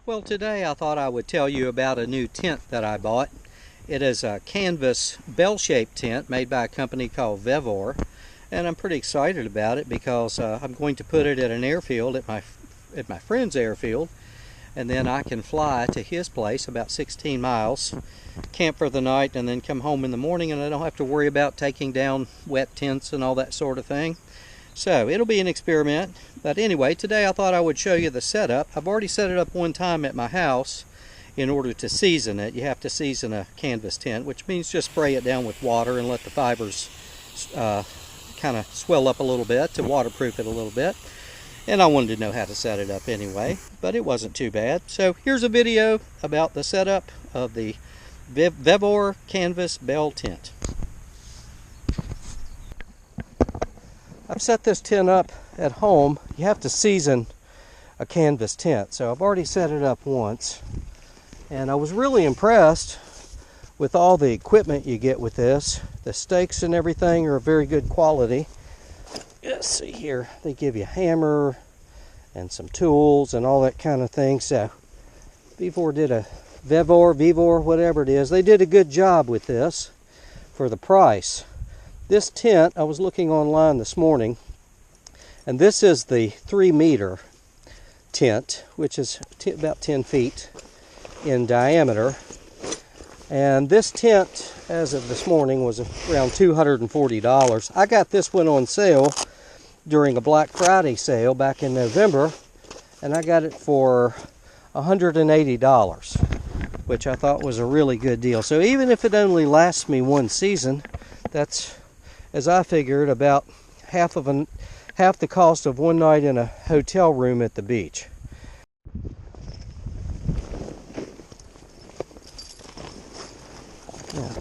Well, today I thought I would tell you about a new tent that I bought. It is a canvas bell-shaped tent made by a company called Vevor, and I'm pretty excited about it because I'm going to put it at an airfield at my friend's airfield, and then I can fly to his place about 16 miles, camp for the night, and then come home in the morning, and I don't have to worry about taking down wet tents and all that sort of thing. So it'll be an experiment. But anyway, today I thought I would show you the setup. I've already set it up one time at my house in order to season it. You have to season a canvas tent, which means just spray it down with water and let the fibers kind of swell up a little bit to waterproof it a little bit. And I wanted to know how to set it up anyway, but it wasn't too bad. So here's a video about the setup of the Vevor Canvas Bell Tent. I've set this tent up at home. You have to season a canvas tent, so I've already set it up once, and I was really impressed with all the equipment you get with this. The stakes and everything are very good quality. Let's see here, they give you a hammer and some tools and all that kind of thing. So Vevor, whatever it is, they did a good job with this for the price. This tent, I was looking online this morning, and this is the 3-meter tent, which is about 10 feet in diameter. And this tent, as of this morning, was around $240. I got this one on sale during a Black Friday sale back in November, and I got it for $180, which I thought was a really good deal. So even if it only lasts me one season, that's, as I figured, about half the cost of one night in a hotel room at the beach. Yeah.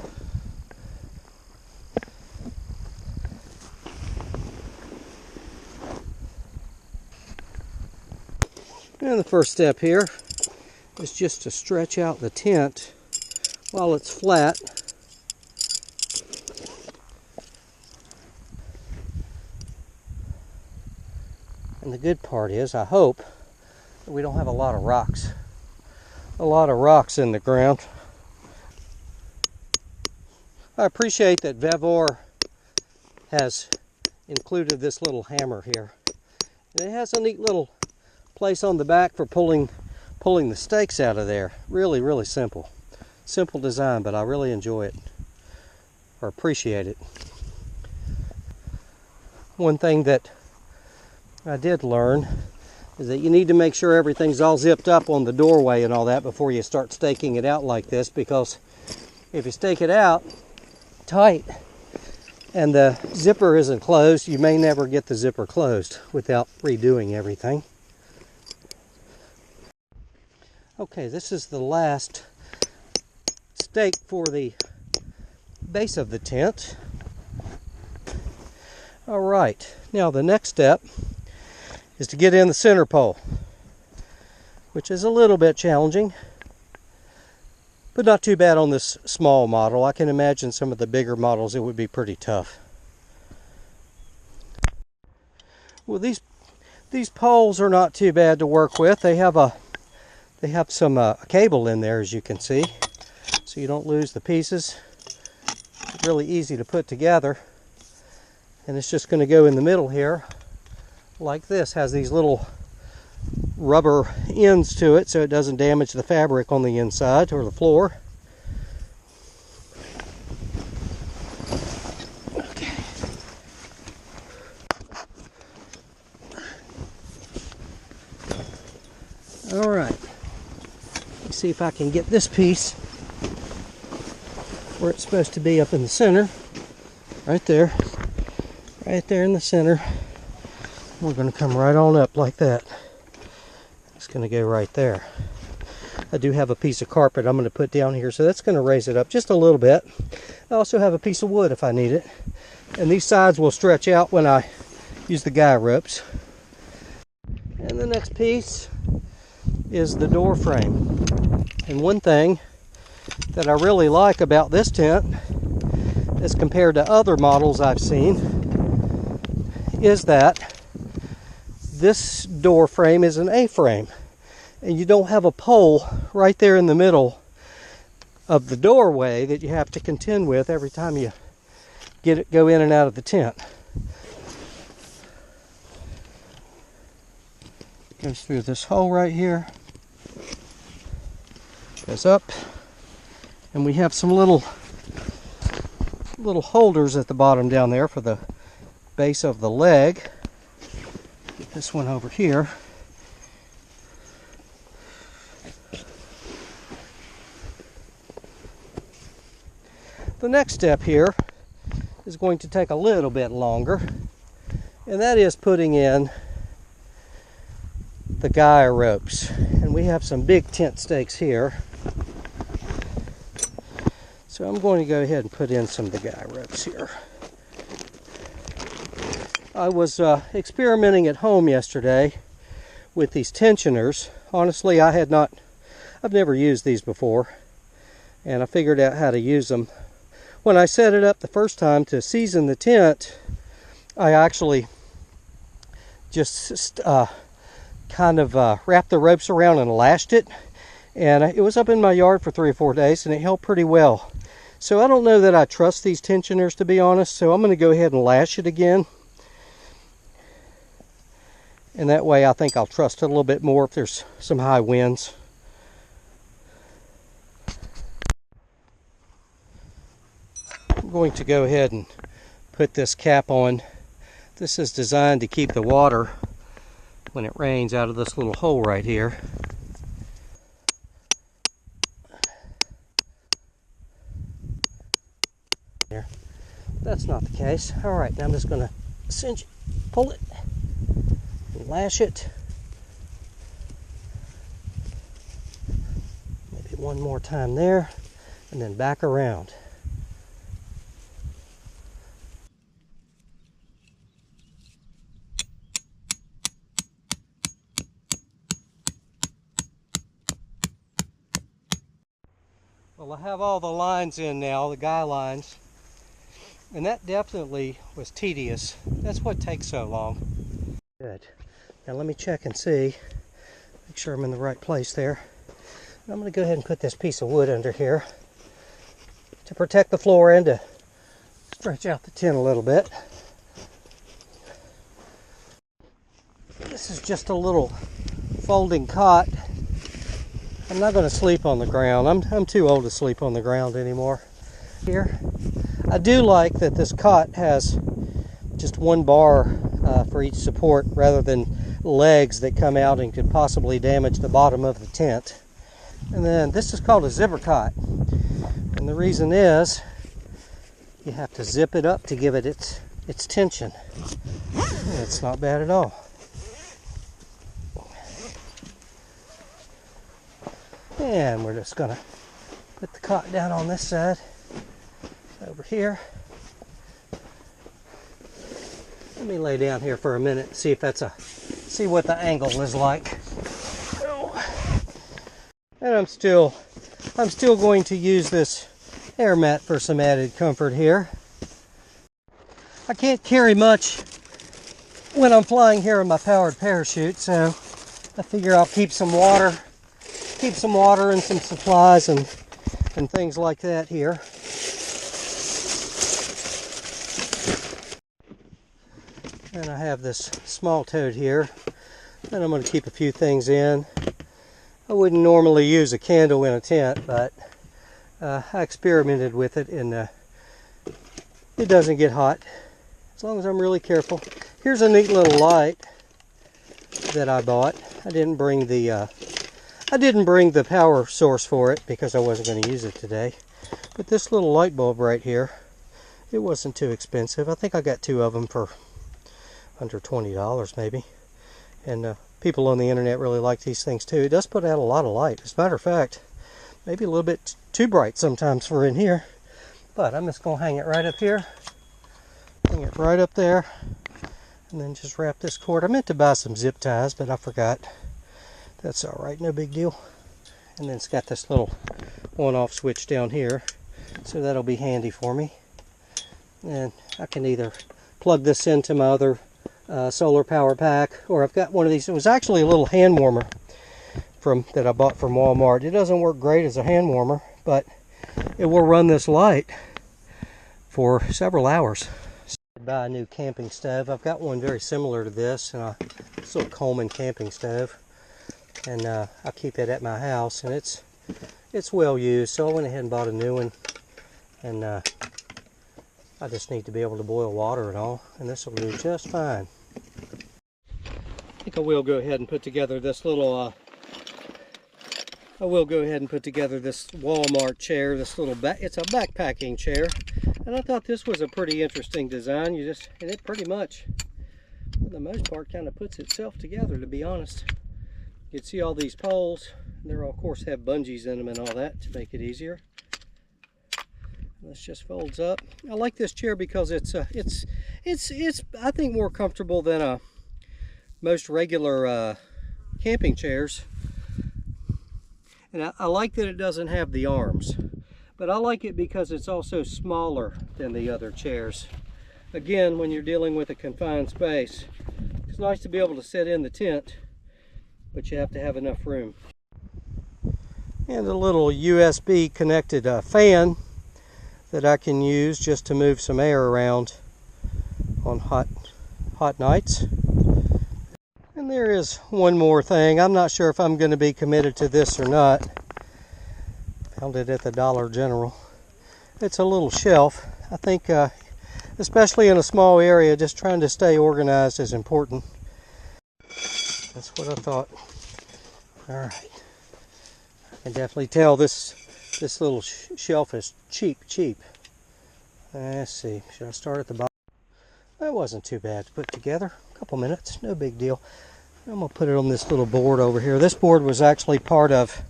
And the first step here is just to stretch out the tent while it's flat. And the good part is, I hope, that we don't have a lot of rocks in the ground. I appreciate that Vevor has included this little hammer here. And it has a neat little place on the back for pulling the stakes out of there. Really, really simple. Simple design, but I really enjoy it, or appreciate it. One thing that I did learn is that you need to make sure everything's all zipped up on the doorway and all that before you start staking it out like this, because if you stake it out tight and the zipper isn't closed, you may never get the zipper closed without redoing everything. Okay, this is the last stake for the base of the tent. All right, now the next step is to get in the center pole, which is a little bit challenging, but not too bad on this small model. I can imagine some of the bigger models it would be pretty tough. Well, these poles are not too bad to work with. They have some cable in there, as you can see, so you don't lose the pieces. It's really easy to put together, and it's just going to go in the middle here like this. Has these little rubber ends to it so it doesn't damage the fabric on the inside or the floor. Okay. All right. Let's see if I can get this piece where it's supposed to be, up in the center. Right there in the center. We're going to come right on up like that. It's going to go right there. I do have a piece of carpet I'm going to put down here, so that's going to raise it up just a little bit. I also have a piece of wood if I need it. And these sides will stretch out when I use the guy ropes. And the next piece is the door frame. And one thing that I really like about this tent, as compared to other models I've seen, is that this door frame is an A-frame. and you don't have a pole right there in the middle of the doorway that you have to contend with every time you go in and out of the tent. Goes through this hole right here, goes up, and we have some little holders at the bottom down there for the base of the leg. Get this one over here. The next step here is going to take a little bit longer, and that is putting in the guy ropes. And we have some big tent stakes here, so I'm going to go ahead and put in some of the guy ropes here. I was experimenting at home yesterday with these tensioners. Honestly, I've never used these before, and I figured out how to use them. When I set it up the first time to season the tent, I actually just wrapped the ropes around and lashed it, and it was up in my yard for 3 or 4 days, and it held pretty well. So I don't know that I trust these tensioners, to be honest, so I'm going to go ahead and lash it again, and that way I think I'll trust it a little bit more if there's some high winds. I'm going to go ahead and put this cap on. This is designed to keep the water, when it rains, out of this little hole right here. There. That's not the case. All right, now I'm just going to pull it, and lash it. Maybe one more time there, and then back around. Well, I have all the lines in now, the guy lines, and that definitely was tedious. That's what takes so long. Good. Now let me check and see, make sure I'm in the right place there. I'm going to go ahead and put this piece of wood under here to protect the floor and to stretch out the tent a little bit. This is just a little folding cot. I'm not going to sleep on the ground. I'm too old to sleep on the ground anymore. Here, I do like that this cot has just one bar for each support rather than legs that come out and could possibly damage the bottom of the tent. And then this is called a zipper cot, and the reason is you have to zip it up to give it its tension. And it's not bad at all. And we're just going to put the cot down on this side, over here. Let me lay down here for a minute and see if see what the angle is like. And I'm still going to use this air mat for some added comfort here. I can't carry much when I'm flying here in my powered parachute, so I figure I'll keep some water and some supplies and things like that here. And I have this small tote here, and I'm going to keep a few things in. I wouldn't normally use a candle in a tent, but I experimented with it, and it doesn't get hot as long as I'm really careful. Here's a neat little light that I bought. I didn't bring the power source for it because I wasn't going to use it today. But this little light bulb right here, it wasn't too expensive. I think I got 2 of them for under $20 maybe. And people on the internet really like these things too. It does put out a lot of light. As a matter of fact, maybe a little bit too bright sometimes for in here. But I'm just going to hang it right up here. Hang it right up there. And then just wrap this cord. I meant to buy some zip ties, but I forgot. That's alright, no big deal. And then it's got this little on-off switch down here, so that'll be handy for me. And I can either plug this into my other solar power pack, or I've got one of these. It was actually a little hand warmer that I bought from Walmart. It doesn't work great as a hand warmer, but it will run this light for several hours. Buy a new camping stove. I've got one very similar to this, this little Coleman camping stove, and I keep it at my house, and it's well used. So I went ahead and bought a new one, and I just need to be able to boil water and all, and this will do just fine. I think I will go ahead and put together this little. I will go ahead and put together this Walmart chair. This little it's a backpacking chair. And I thought this was a pretty interesting design. And it pretty much, for the most part, kind of puts itself together, to be honest. You can see all these poles. They're all, of course, have bungees in them and all that to make it easier. This just folds up. I like this chair because it's I think more comfortable than most regular camping chairs. And I like that it doesn't have the arms. But I like it because it's also smaller than the other chairs. Again, when you're dealing with a confined space, it's nice to be able to sit in the tent, but you have to have enough room. And a little USB connected fan that I can use just to move some air around on hot nights. And there is one more thing. I'm not sure if I'm going to be committed to this or not. Found it at the Dollar General. It's a little shelf. I think, especially in a small area, just trying to stay organized is important. That's what I thought. All right. I can definitely tell this little shelf is cheap. Let's see. Should I start at the bottom? That wasn't too bad to put together. A couple minutes, no big deal. I'm gonna put it on this little board over here. This board was actually part of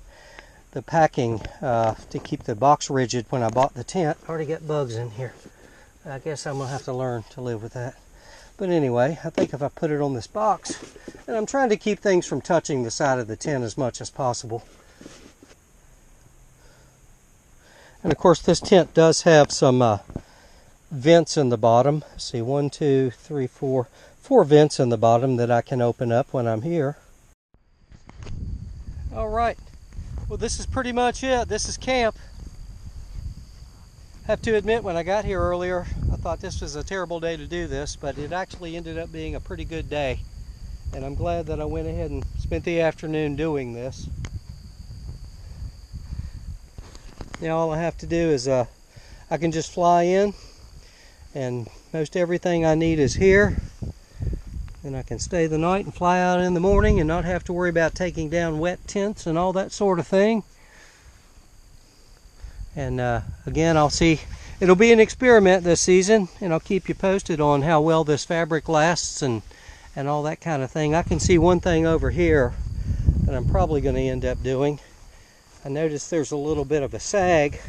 the packing to keep the box rigid when I bought the tent. I already got bugs in here. I guess I'm gonna have to learn to live with that. But anyway, I think if I put it on this box, and I'm trying to keep things from touching the side of the tent as much as possible. And of course this tent does have some vents in the bottom. Let's see, 1, 2, 3, 4 vents in the bottom that I can open up when I'm here. All right. Well, this is pretty much it. This is camp. I have to admit, when I got here earlier, I thought this was a terrible day to do this, but it actually ended up being a pretty good day. And I'm glad that I went ahead and spent the afternoon doing this. Now all I have to do is I can just fly in, and most everything I need is here. Then I can stay the night and fly out in the morning and not have to worry about taking down wet tents and all that sort of thing. And again, I'll see. It'll be an experiment this season, and I'll keep you posted on how well this fabric lasts and all that kind of thing. I can see one thing over here that I'm probably going to end up doing. I noticed there's a little bit of a sag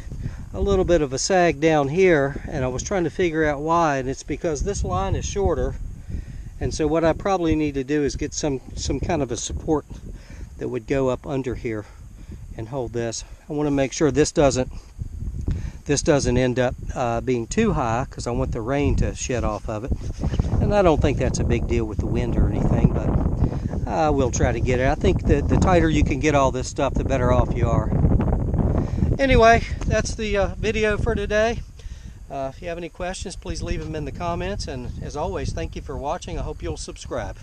down here, and I was trying to figure out why, and it's because this line is shorter. And so what I probably need to do is get some kind of a support that would go up under here and hold this. I want to make sure this doesn't end up being too high, because I want the rain to shed off of it. And I don't think that's a big deal with the wind or anything, but I will try to get it. I think that the tighter you can get all this stuff, the better off you are. Anyway, that's the video for today. If you have any questions, please leave them in the comments. And as always, thank you for watching. I hope you'll subscribe.